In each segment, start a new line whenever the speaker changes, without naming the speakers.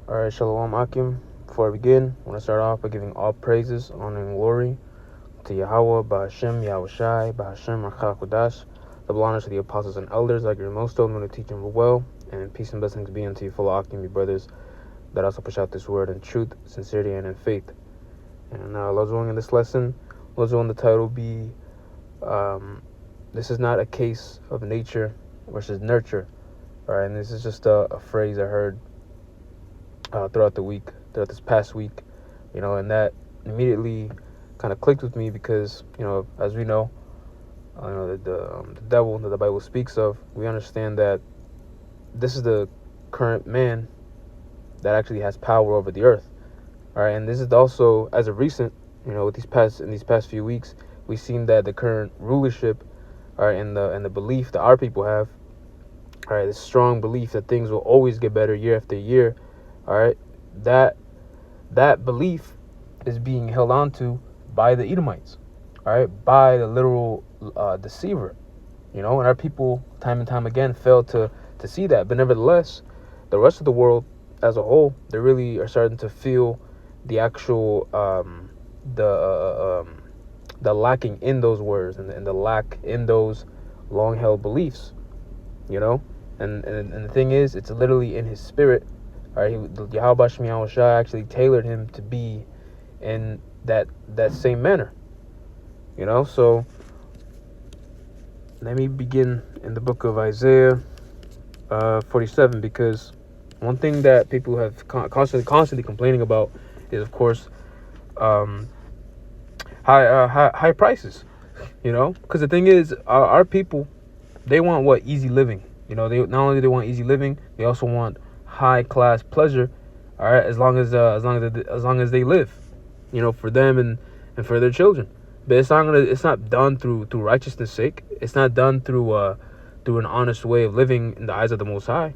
Alright, Shalom Akim. Before I begin, I want to start off by giving all praises, honor, and glory to Yahweh, Ba'Hashem, Yahweh Shai, Ba'Hashem, Rachak Kodash. Double honors to the apostles and elders, like your most of them to teach them well, and peace and blessings be unto you, fellow Akim, your brothers, that also push out this word in truth, sincerity, and in faith. And Lord's willing, in this lesson, Lord's willing, the title be, this is not a case of nature versus nurture. Alright, and this is just a phrase I heard throughout this past week, and that immediately kind of clicked with me because, as we know, the devil that the Bible speaks of, we understand that this is the current man that actually has power over the earth. All right, and this is also, as of recent, with these past few weeks, we've seen that the current rulership, all right, and the belief that our people have, all right, this strong belief that things will always get better year after year. All right, that belief is being held on to by the Edomites, all right, by the literal deceiver, and our people time and time again fail to see that. But nevertheless, the rest of the world as a whole, they really are starting to feel the actual the lacking in those words and the lack in those long-held beliefs, and the thing is, it's literally in his spirit. All right, Yahweh Shai actually tailored him to be in that same manner, So let me begin in the book of Isaiah 47, because one thing that people have constantly complaining about is, of course, high prices, because the thing is, our people, they want what? Easy living. They not only do they want easy living, they also want high class pleasure, all right, as long as they live, for them and for their children. But it's not done through righteousness sake. It's not done through an honest way of living in the eyes of the Most High.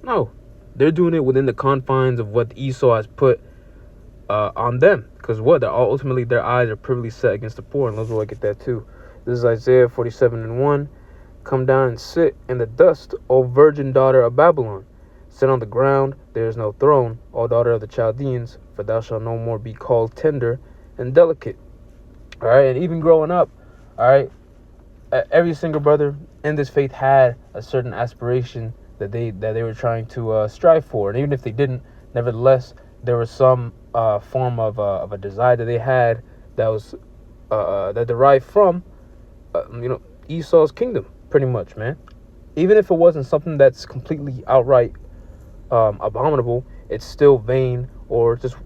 No, they're doing it within the confines of what Esau has put on them, because ultimately their eyes are privily set against the poor, and those will get that too. This is Isaiah 47:1. Come down and sit in the dust, O virgin daughter of Babylon. Sit on the ground, there is no throne, O daughter of the Chaldeans, for thou shalt no more be called tender and delicate. All right, and even growing up, all right, every single brother in this faith had a certain aspiration that they were trying to strive for, and even if they didn't, nevertheless, there was some form of a desire that they had that was that derived from Esau's kingdom, pretty much, man. Even if it wasn't something that's completely outright abominable, it's still vain or just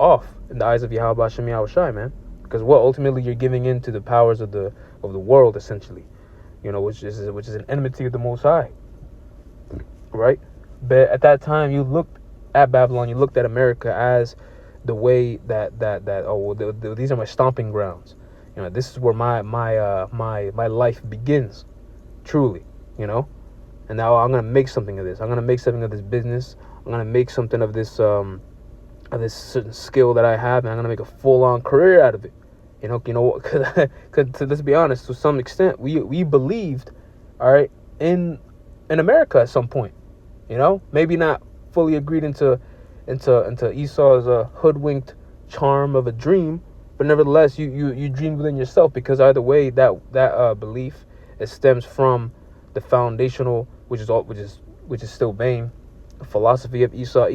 off in the eyes of Yahweh Hashem Yahweh Shai, man. Because ultimately you're giving in to the powers of the world, essentially, which is an enmity of the Most High, right? But at that time, you looked at Babylon, you looked at America as the way that these are my stomping grounds. This is where my life begins, truly, And now I'm gonna make something of this. I'm gonna make something of this business. I'm gonna make something of this certain skill that I have, and I'm gonna make a full-on career out of it. Because let's be honest, to some extent, we believed, all right, in America at some point. Maybe not fully agreed into Esau's hoodwinked charm of a dream, but nevertheless, you dreamed within yourself, because either way, that belief, it stems from the foundational, which is still vain, philosophy of Esau.